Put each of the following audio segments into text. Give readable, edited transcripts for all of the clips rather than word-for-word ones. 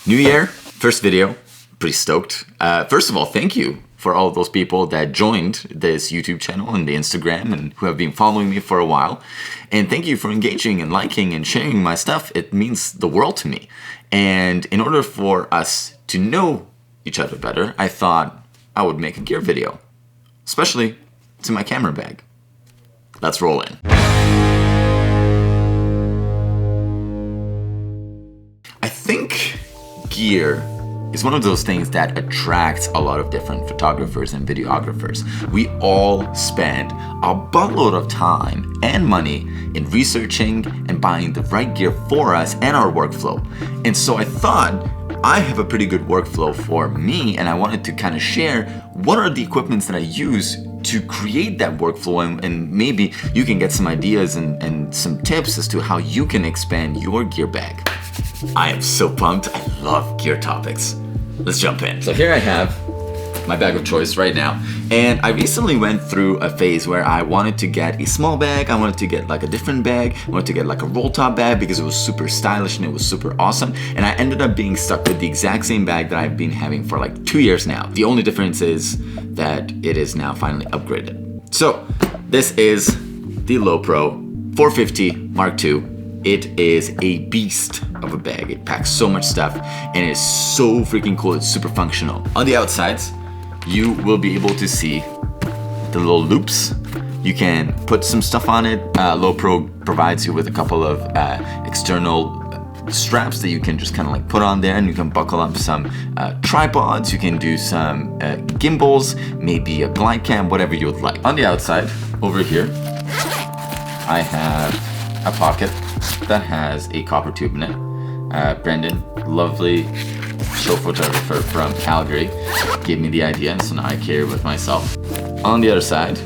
New year, first video, pretty stoked. First of all, thank you for all of those people that joined this YouTube channel and the Instagram and who have been following me for a while. And thank you for engaging and liking and sharing my stuff. It means the world to me. And in order for us to know each other better, I thought I would make a gear video, especially to my camera bag. Let's roll in. I think gear is one of those things that attracts a lot of different photographers and videographers. We all spend a buttload of time and money in researching and buying the right gear for us and our workflow. And so I thought I have a pretty good workflow for me, and I wanted to kind of share what are the equipments that I use to create that workflow, and maybe you can get some ideas and some tips as to how you can expand your gear bag. I am so pumped. I love gear topics. Let's jump in. So here I have my bag of choice right now, and I recently went through a phase where I wanted to get a small bag, I wanted to get like a different bag, I wanted to get like a roll top bag because it was super stylish and it was super awesome, and I ended up being stuck with the exact same bag that I've been having for like 2 years now. The only difference is that it is now finally upgraded. So this is the Lowepro 450 Mark II. It is a beast of a bag. It packs so much stuff and it is so freaking cool. It's super functional. On the outsides, you will be able to see the little loops. You can put some stuff on it. Lowepro provides you with a couple of external straps that you can just kind of like put on there, and you can buckle up some tripods. You can do some gimbals, maybe a glide cam, whatever you would like. On the outside, over here, I have a pocket that has a copper tube in it. Brendan, lovely show photographer from Calgary, gave me the idea, so now I carry it with myself. On the other side,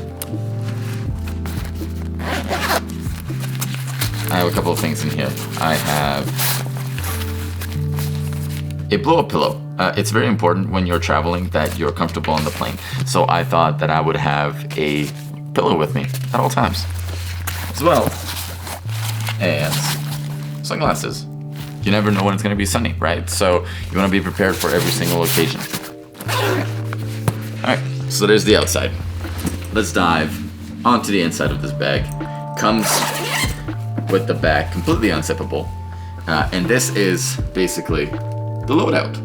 I have a couple of things in here. I have a blow-up pillow. It's very important when you're traveling that you're comfortable on the plane. So I thought that I would have a pillow with me at all times, as well as sunglasses. You never know when it's going to be sunny, right? So you want to be prepared for every single occasion. All right, so there's the outside. Let's dive onto the inside of this bag. Comes with the back completely unzippable, and this is basically the loadout.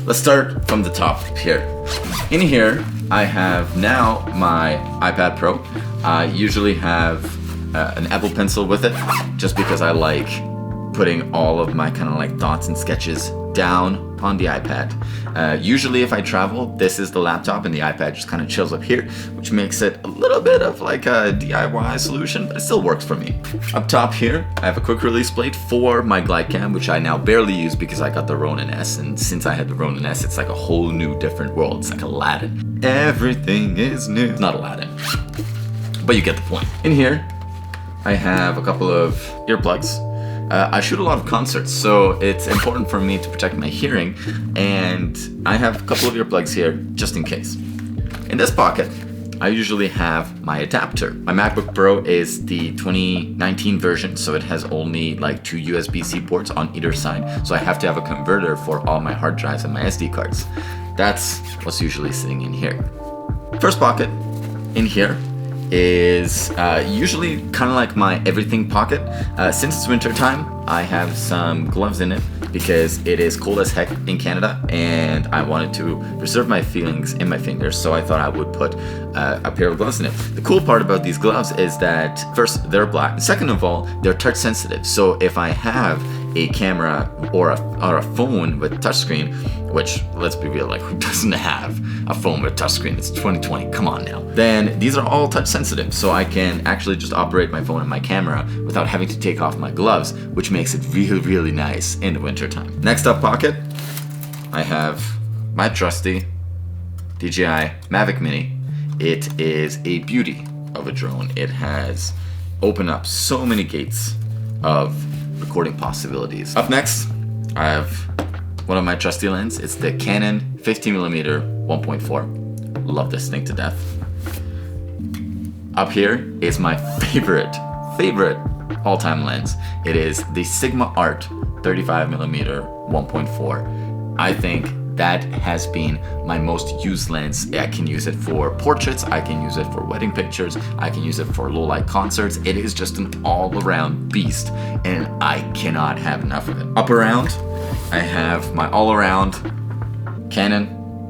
Let's start from the top here. In here, I have now my iPad Pro. I usually have an Apple Pencil with it, just because I like putting all of my kind of like thoughts and sketches down on the iPad. Usually if I travel, this is the laptop and the iPad just kind of chills up here, which makes it a little bit of like a DIY solution, but it still works for me. Up top here, I have a quick release plate for my glide cam, which I now barely use because I got the Ronin S, and since I had the Ronin S, it's like a whole new different world. It's like Aladdin. Everything is new. It's not Aladdin, but you get the point. In here, I have a couple of earplugs. I shoot a lot of concerts, so it's important for me to protect my hearing, and I have a couple of earplugs here just in case. In this pocket, I usually have my adapter. My MacBook Pro is the 2019 version, so it has only like 2 USB-C ports on either side, so I have to have a converter for all my hard drives and my SD cards. That's what's usually sitting in here. First pocket in here is usually kind of like my everything pocket. Since it's winter time, I have some gloves in it because it is cold as heck in Canada, and I wanted to preserve my feelings in my fingers, so I thought I would put a pair of gloves in it. The cool part about these gloves is that, first, they're black. Second of all, they're touch sensitive, so if I have a camera or a phone with touchscreen, which, let's be real, like who doesn't have a phone with touchscreen? It's 2020, come on now. Then these are all touch sensitive, so I can actually just operate my phone and my camera without having to take off my gloves, which makes it really, really nice in the winter time. Next up pocket, I have my trusty DJI Mavic Mini. It is a beauty of a drone. It has opened up so many gates of recording possibilities. Up next, I have one of my trusty lenses. It's the Canon 50mm 1.4. Love this thing to death. Up here is my favorite all-time lens. It is the Sigma Art 35mm 1.4. I think that has been my most used lens. I can use it for portraits, I can use it for wedding pictures, I can use it for low light concerts. It is just an all-around beast, and I cannot have enough of it. Up around, I have my all-around Canon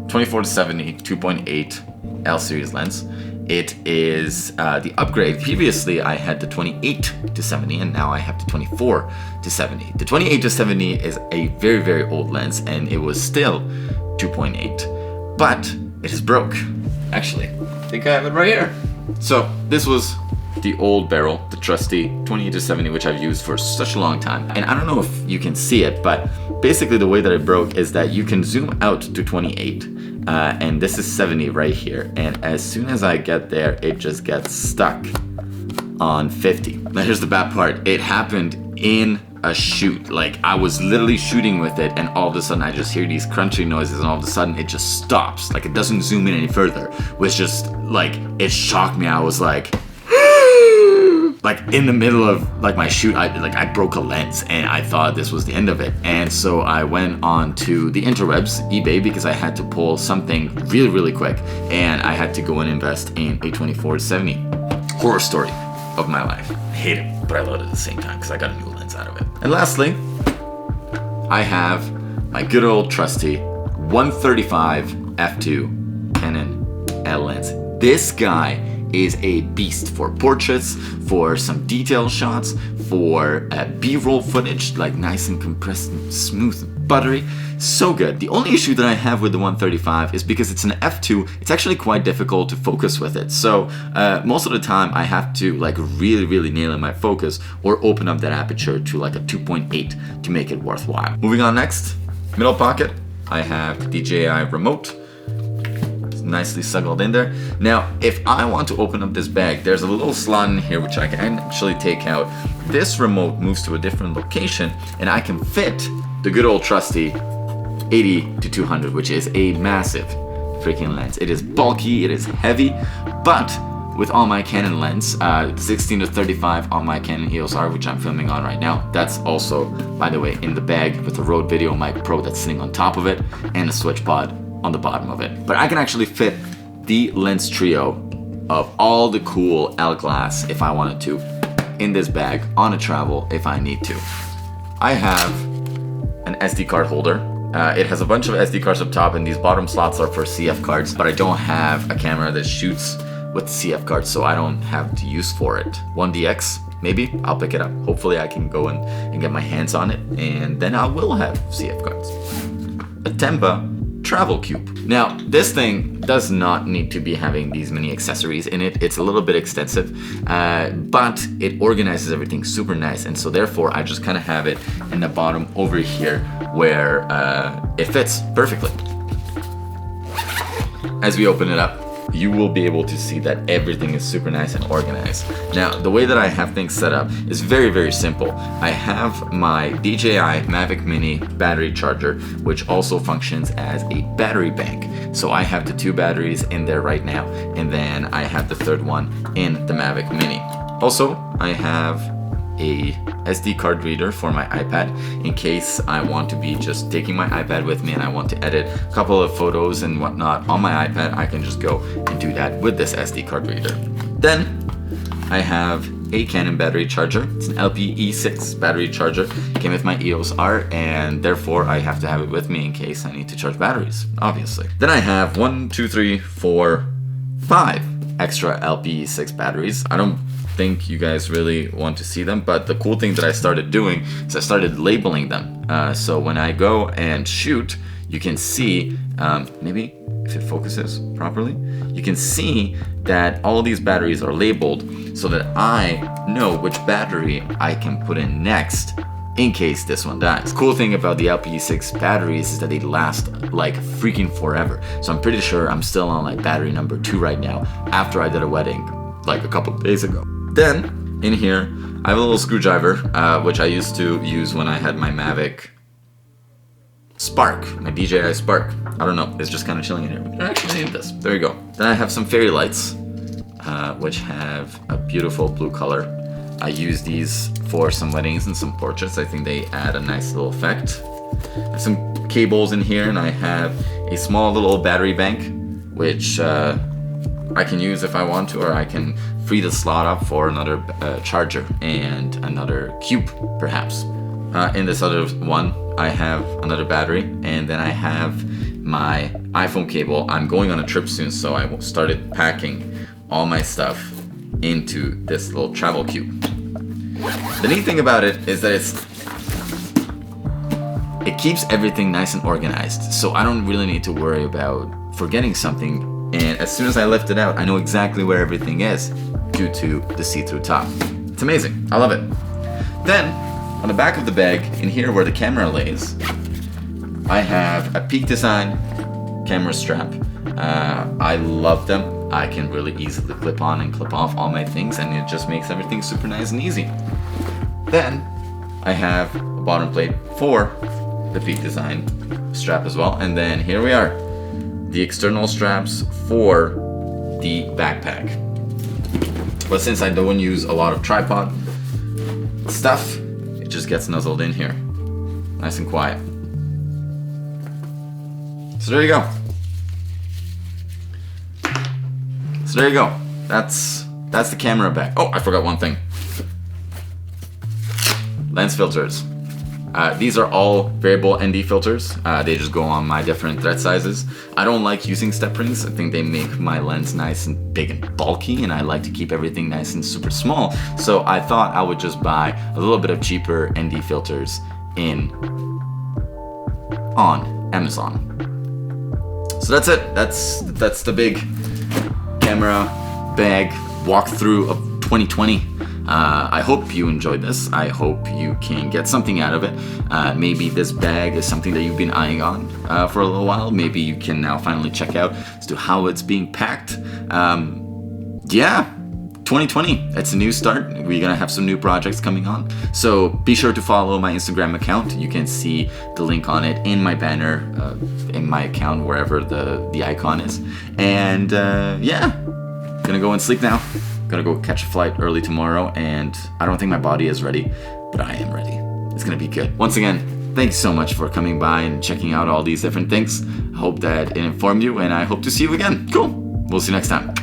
24-70 2.8 L series lens. It is the upgrade. Previously, I had the 28-70, and now I have the 24-70. The 28-70 is a very, very old lens, and it was still 2.8, but it is broke. Actually, I think I have it right here. So this was the old barrel, the trusty 28-70, which I've used for such a long time. And I don't know if you can see it, but basically the way that it broke is that you can zoom out to 28. And this is 70 right here, and as soon as I get there, it just gets stuck on 50. Now here's the bad part. It happened in a shoot. Like, I was literally shooting with it, and all of a sudden I just hear these crunching noises, and all of a sudden it just stops. Like, it doesn't zoom in any further, which just, like, it shocked me. I was like, like in the middle of like my shoot, I broke a lens, and I thought this was the end of it. And so I went on to the interwebs, eBay, because I had to pull something really, really quick, and I had to go and invest in a 24-70. Horror story of my life. I hate it, but I love it at the same time because I got a new lens out of it. And lastly, I have my good old trusty 135 f2 Canon L lens. This guy is a beast for portraits, for some detail shots, for B-roll footage, like nice and compressed and smooth and buttery. So good. The only issue that I have with the 135 is because it's an f2, it's actually quite difficult to focus with it. So most of the time I have to like really, really nail in my focus or open up that aperture to like a 2.8 to make it worthwhile. Moving on next, middle pocket, I have the DJI remote. Nicely snuggled in there. Now, if I want to open up this bag, there's a little slot in here which I can actually take out. This remote moves to a different location, and I can fit the good old trusty 80-200, which is a massive freaking lens. It is bulky, it is heavy, but with all my Canon lens, 16-35 on my Canon EOS R, which I'm filming on right now. That's also, by the way, in the bag with the Rode Video Mic Pro that's sitting on top of it, and a switch pod on the bottom of it. But I can actually fit the lens trio of all the cool L glass if I wanted to in this bag on a travel if I need to. I have an SD card holder. It has a bunch of SD cards up top, and these bottom slots are for CF cards, but I don't have a camera that shoots with CF cards, so I don't have the use for it. 1DX, maybe I'll pick it up. Hopefully I can go and get my hands on it, and then I will have CF cards. A Temba travel cube. Now, this thing does not need to be having these many accessories in it. It's a little bit extensive, but it organizes everything super nice, and so therefore I just kind of have it in the bottom over here where it fits perfectly. As we open it up, you will be able to see that everything is super nice and organized. Now, the way that I have things set up is very, very simple. I have my DJI Mavic Mini battery charger, which also functions as a battery bank. So I have the 2 batteries in there right now, and then I have the 3rd one in the Mavic Mini. Also, I have a SD card reader for my iPad in case I want to be just taking my iPad with me and I want to edit a couple of photos and whatnot on my iPad. I can just go and do that with this SD card reader. Then I have a Canon battery charger. It's an LPE6 battery charger. It came with my EOS R, and therefore I have to have it with me in case I need to charge batteries, obviously. Then I have 1, 2, 3, 4, 5 extra LPE6 batteries. I don't think you guys really want to see them, but the cool thing that I started doing is I started labeling them. So when I go and shoot, you can see, maybe if it focuses properly, you can see that all these batteries are labeled so that I know which battery I can put in next in case this one dies. Cool thing about the LPE6 batteries is that they last like freaking forever. So I'm pretty sure I'm still on like battery number 2 right now after I did a wedding like a couple of days ago. Then, in here, I have a little screwdriver, which I used to use when I had my Mavic Spark, my DJI Spark. I don't know, it's just kind of chilling in here. We can actually need this. There you go. Then I have some fairy lights, which have a beautiful blue color. I use these for some weddings and some portraits. I think they add a nice little effect. Some cables in here, and I have a small little battery bank, which I can use if I want to, or I can free the slot up for another charger and another cube, perhaps. In this other one, I have another battery, and then I have my iPhone cable. I'm going on a trip soon, so I started packing all my stuff into this little travel cube. The neat thing about it is that it keeps everything nice and organized, so I don't really need to worry about forgetting something. And as soon as I lift it out, I know exactly where everything is due to the see-through top. It's amazing. I love it. Then, on the back of the bag, in here where the camera lays, I have a Peak Design camera strap. I love them. I can really easily clip on and clip off all my things, and it just makes everything super nice and easy. Then, I have a bottom plate for the Peak Design strap as well. And then here we are, the external straps for the backpack. But since I don't use a lot of tripod stuff, it just gets nuzzled in here, nice and quiet. So there you go. That's the camera bag. Oh, I forgot one thing. Lens filters. These are all variable ND filters. They just go on my different thread sizes. I don't like using step rings. I think they make my lens nice and big and bulky, and I like to keep everything nice and super small. So I thought I would just buy a little bit of cheaper ND filters on Amazon. So that's it. That's the big camera bag walkthrough of 2020. I hope you enjoyed this. I hope you can get something out of it. Maybe this bag is something that you've been eyeing on for a little while. Maybe you can now finally check out as to how it's being packed. Yeah, 2020, it's a new start. We're gonna have some new projects coming on. So be sure to follow my Instagram account. You can see the link on it in my banner, in my account, wherever the icon is. And yeah, gonna go and sleep now. Gonna go catch a flight early tomorrow, and I don't think my body is ready, but I am ready. It's gonna be good. Once again, thank you so much for coming by and checking out all these different things. I hope that it informed you, and I hope to see you again. Cool. We'll see you next time.